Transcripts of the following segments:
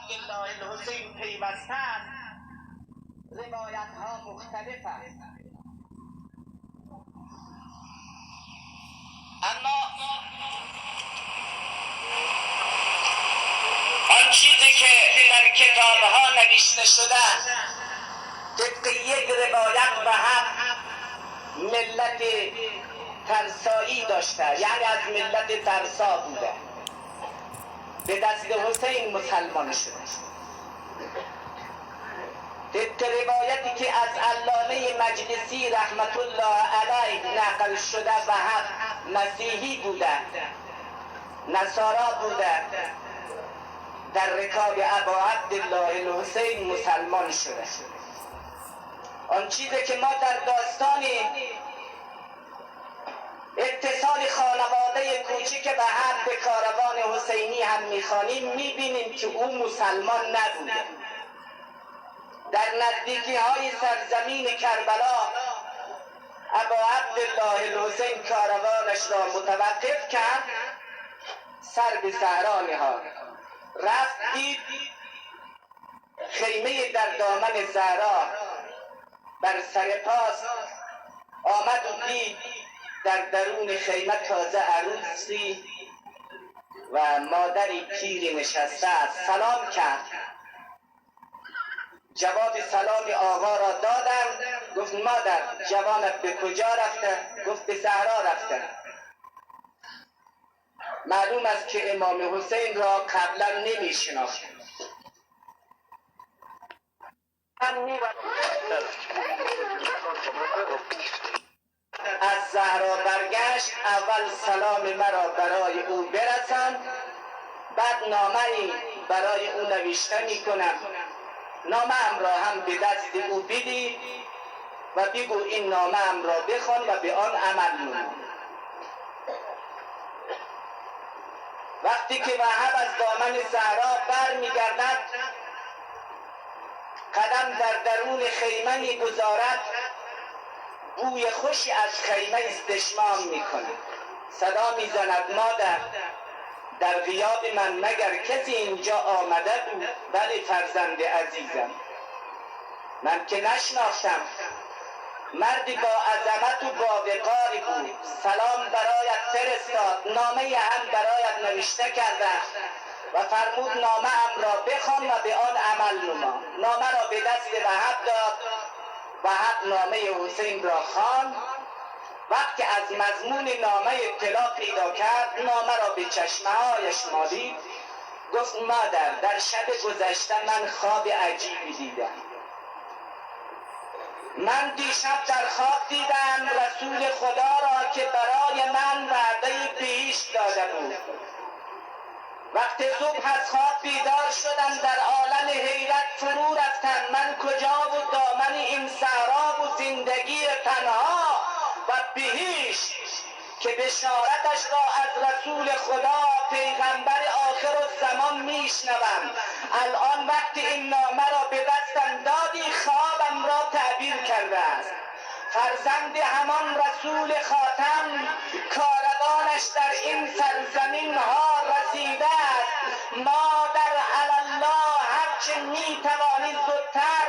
عبدالله الحسین پیوسته است، روایت ها مختلف است. اما آن چیزی که در کتاب ها نوشته شده طبق یک روایت و هم ملت ترسایی داشته، یعنی از ملت ترسا بوده، به دست حسین مسلمان شده. طبق روایتی که از علامه مجلسی رحمت الله علیه نقل شده و هم مسیحی بوده، نصارا بوده، در رکاب ابا عبدالله الحسین مسلمان شده. آن چیزی که ما در داستان اتصال خانواده کوچک و حد به کاروان حسینی هم میخوانیم، میبینیم که او مسلمان نبوده. در نزدیکی های سرزمین کربلا ابا عبدالله الحسین کاروانش را متوقف کرد، سر به صحرا نهاد، رفت دید خیمه در دامن صحرا بر سر پاس، آمد و دید در درون خیمه تازه عروسی و مادری پیری نشسته است. سلام کرد، جواب سلام آقا را دادم. گفت مادر جوانت به کجا رفته؟ گفت به صحرا رفته. معلوم است که امام حسین را قبلا نمی شناخت. از صحرا برگشت، اول سلام مرا برای او برسان، بعد نامه‌ای برای او نوشته می‌کنم، نامه‌ام را هم به دست او بدید و بگو این نامه‌ام را بخوان و به آن عمل نمود. وقتی که وهب از دامن صحرا برمیگردد، قدم در درون خیمه می‌گذارد، بوی خوشی از خیمه استشمام می‌کند. صدا می‌زند مادر در غیاب من مگر کسی اینجا آمده بود؟ بله فرزند عزیزم، من که نشناختم، مردی با عظمت و با وقاری بود، سلام برایت فرستاد، نامه هم برایت نوشته کرده و فرمود نامه ام را بخوان و به آن عمل نما. نامه را به دست وهب داد، وهب نامه حسین را خواند. وقتی از مضمون نامه اطلاع پیدا کرد، نامه را به چشمه‌هایش مالید، گفت مادر در شب گذشته من خواب عجیبی دیدم. من دیشب در خواب دیدم رسول خدا را که برای من وعده بهشت داده بود. وقت صبح از خواب بیدار شدم، در عالم حیرت فرو رفتم، من کجا و دامن این صحرا و زندگی تنها و بهشت که بشارتش را از رسول خدا پیغمبر آخر الزمان میشنوم. الان وقتی این نامه را به دستم دادی خوابم را تعبیر کرده است. فرزند همان رسول خاتم کاروانش در این سرزمین ها رسیده است. مادر الله هرچه میتوانید زودتر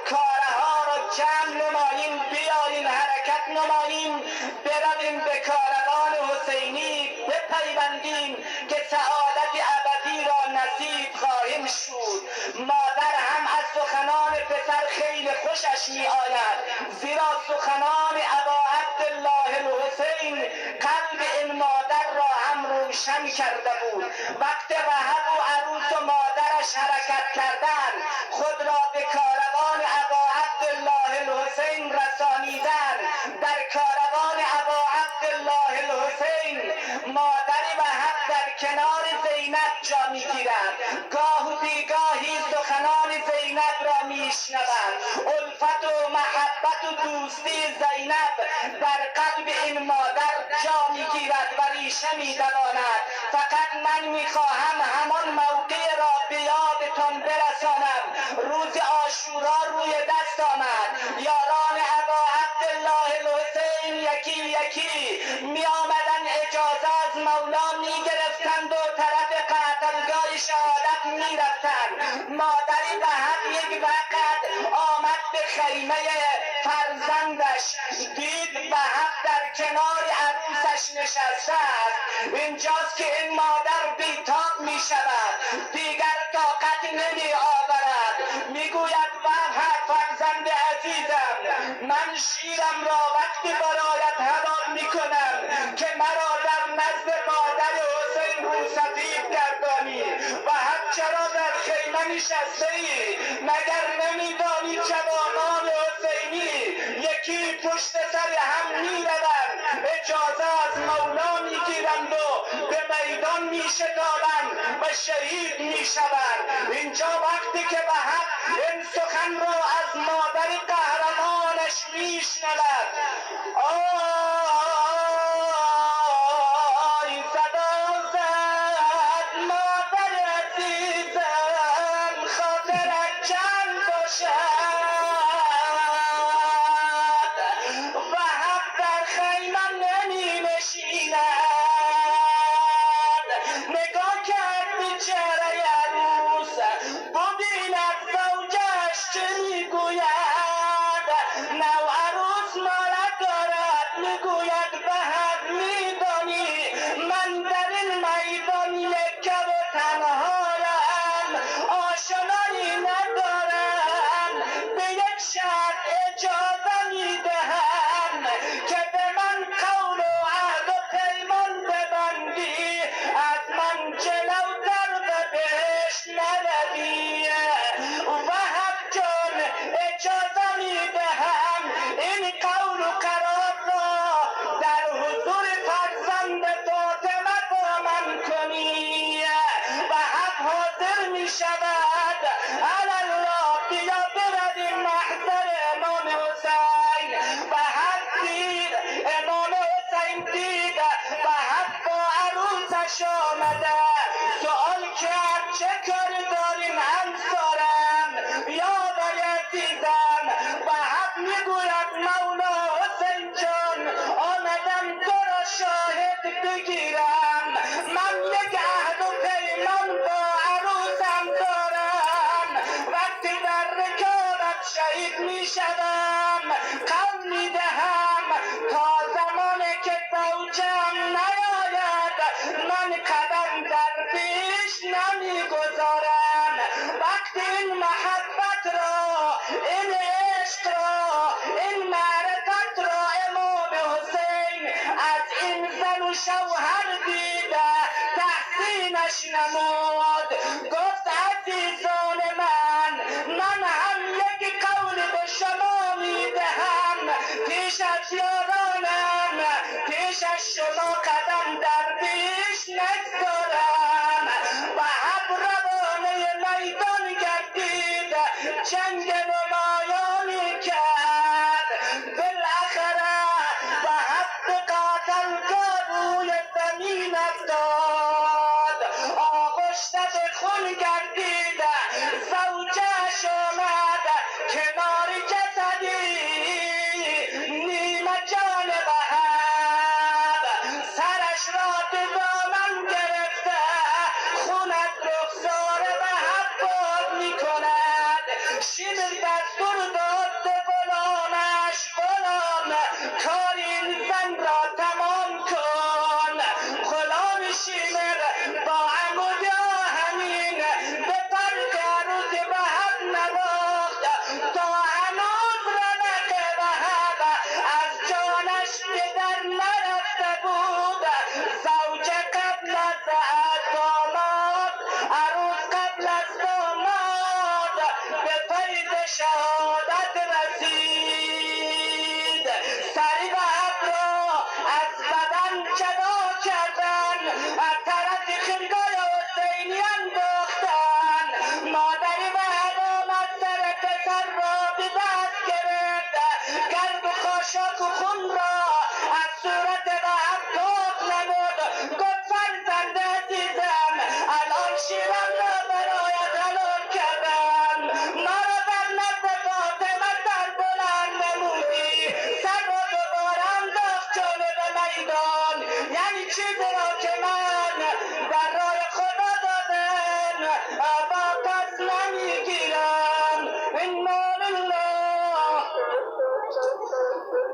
کارها را جمع نماییم، بیاییم حرکت نماییم، برویم به کاروان حسینی بپیوندیم که سعادت ابدی را نصیب خواهیم شد. مادر هم از سخنان پسر خیلی خوشش می آید، زیرا سخنان ابا عبدالله الحسین قلب این مادر را هم روشن کرده بود. وقت وهب و عروس و مادرش حرکت کردند، خود را به کاروان ابا عبدالله الحسین رسانیدند. در کاروان ابا عبدالله الحسین مادر وهب در کنار زینب جا میگیرد، گاه و بیگاهی سخنان زینب را میشنوند. الفت و محبت و دوستی زینب در قلب این مادر جا میگیرد و ریشه میدواند. فقط من میخواهم همان موقع را به یادتان برسانم. روز عاشورا روی دست آمد، یاران ابا عبدالله الحسین یکی یکی می آمدن اجازه از مولا می گرفتند و طرف قتلگاه شهادت می میرفتند. مادری به یک وقت آمد به خیمه فرزندش، دید به در کنار عروسش نشسته است. اینجاست که این مادر بیتاب می شود، دیگر طاقت نمی آورد، میگوید فرزند عزیزم، من شیرم را وقتی برایت حلال می کنم که مرا در نزد مادر حسین روسفید گردانی و چرا در خیمه نشسته ای؟ مگر نمیدانی جوانان حسینی یکی پشت سر هم میروند، اجازه از مولا میگیرند و به میدان میشتابند و شهید میشوند. اینجا وقتی که به حق این سخن را از مادر قهرمانش میشنود، نمود. گفت عزیزان من هم یک قول به شما میدهم، پیش از یارانم پیش از شما قدم در پیش نگذارم. و حق روانه میدان گردید، جنگ نمایانی کرد، بالاخره و حق قاتل روی زمین افتاد، آغشته به خون گردید، زوجهش آمد کنار جسدی نیمه جان وهب، سرش را به دامن گرفته خون از رخسار وهب باد می کند. شیبر دستور داد به غلامش، غلام کار این زن را تمام کن. غلام شیمر با عمود آهنین به فرق عروس وهب نواخت، تا هنوز رمق وهب از جانش به در نرفته بود. زوجه قبل از داماد، عروس قبل از داماد، به فیض شهادت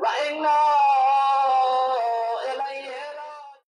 و انا